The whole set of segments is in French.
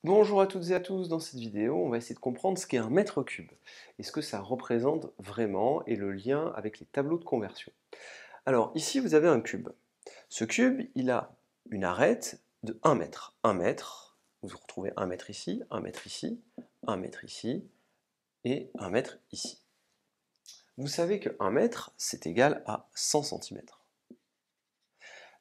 Bonjour à toutes et à tous, dans cette vidéo, on va essayer de comprendre ce qu'est un mètre cube et ce que ça représente vraiment et le lien avec les tableaux de conversion. Alors ici vous avez un cube. Ce cube, il a une arête de 1 mètre. 1 mètre, vous retrouvez 1 mètre ici, 1 mètre ici, 1 mètre ici et 1 mètre ici. Vous savez que 1 mètre, c'est égal à 100 cm.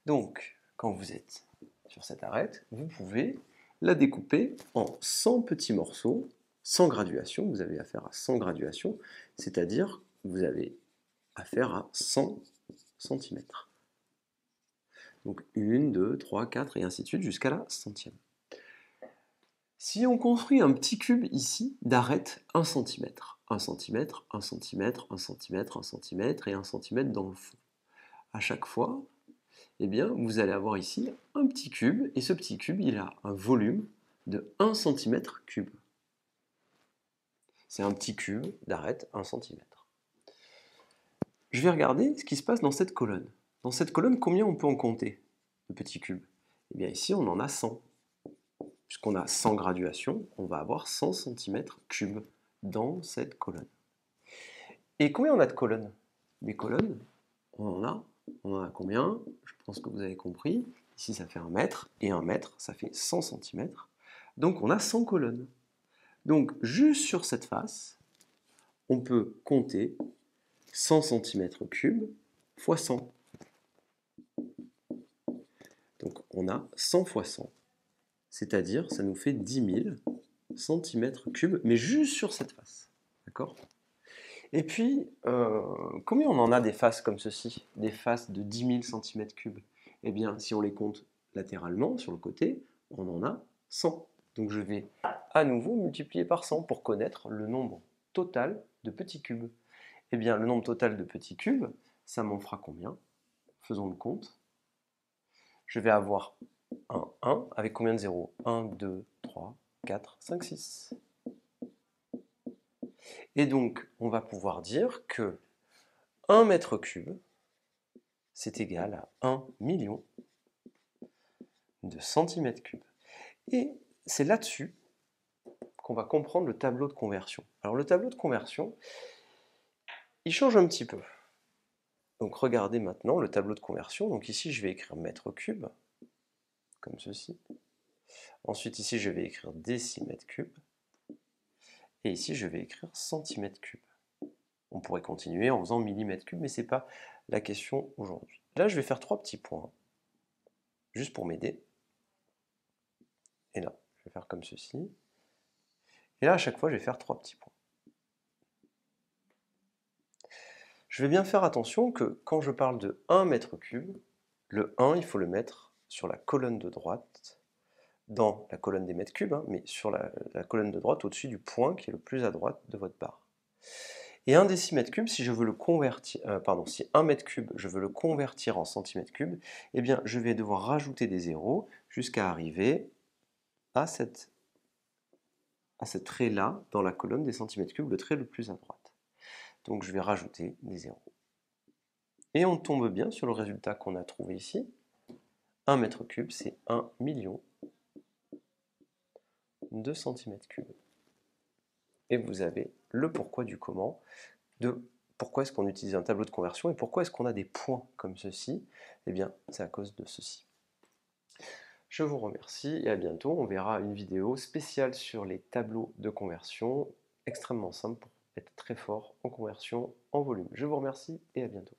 Donc, quand vous êtes sur cette arête, vous pouvez la découper en 100 petits morceaux, sans graduation. Vous avez affaire à 100 graduations, c'est-à-dire que vous avez affaire à 100 cm. Donc 1, 2, 3, 4 et ainsi de suite jusqu'à la centième. Si on construit un petit cube ici d'arête 1 cm, 1 cm, 1 cm, 1 cm, 1 cm et 1 cm dans le fond, à chaque fois, eh bien, vous allez avoir ici un petit cube, et ce petit cube, il a un volume de 1 cm3. C'est un petit cube d'arête 1 cm. Je vais regarder ce qui se passe dans cette colonne. Dans cette colonne, combien on peut en compter de petits cubes? Eh bien, ici, on en a 100. Puisqu'on a 100 graduations, on va avoir 100 cm3 dans cette colonne. Et combien on a de colonnes? Des colonnes, on en a combien? Je pense que vous avez compris. Ici, ça fait 1 mètre, et 1 mètre, ça fait 100 cm. Donc, on a 100 colonnes. Donc, juste sur cette face, on peut compter 100 cm3 fois 100. Donc, on a 100 fois 100. C'est-à-dire, ça nous fait 10 000 cm3, mais juste sur cette face. D'accord? Et puis, combien on en a des faces comme ceci? Des faces de 10 000 cm3? Eh bien, si on les compte latéralement, sur le côté, on en a 100. Donc je vais à nouveau multiplier par 100 pour connaître le nombre total de petits cubes. Eh bien, le nombre total de petits cubes, ça m'en fera combien? Faisons le compte. Je vais avoir un 1 avec combien de zéros? 1, 2, 3, 4, 5, 6. Et donc, on va pouvoir dire que 1 mètre cube, c'est égal à 1 million de centimètres cubes. Et c'est là-dessus qu'on va comprendre le tableau de conversion. Alors le tableau de conversion, il change un petit peu. Donc regardez maintenant le tableau de conversion. Donc ici, je vais écrire mètre cube, comme ceci. Ensuite, ici, je vais écrire décimètre cube. Et ici, je vais écrire centimètre cube. On pourrait continuer en faisant millimètre cube, mais ce n'est pas la question aujourd'hui. Là, je vais faire 3 petits points, juste pour m'aider. Et là, je vais faire comme ceci. Et là, à chaque fois, je vais faire 3 petits points. Je vais bien faire attention que quand je parle de 1 mètre cube, le 1, il faut le mettre sur la colonne de droite, dans la colonne des mètres cubes, hein, mais sur la colonne de droite, au-dessus du point qui est le plus à droite de votre barre. Et 1 décimètre cube, si je veux le convertir, si 1 mètre cube, je veux le convertir en centimètre cube, eh bien, je vais devoir rajouter des zéros jusqu'à arriver à ce trait-là dans la colonne des centimètres cubes, le trait le plus à droite. Donc je vais rajouter des zéros. Et on tombe bien sur le résultat qu'on a trouvé ici. 1 mètre cube, c'est 1 million de centimètres cubes. Et vous avez le pourquoi du comment, de pourquoi est-ce qu'on utilise un tableau de conversion et pourquoi est-ce qu'on a des points comme ceci. Eh bien, c'est à cause de ceci. Je vous remercie et à bientôt. On verra une vidéo spéciale sur les tableaux de conversion, extrêmement simple pour être très fort en conversion en volume. Je vous remercie et à bientôt.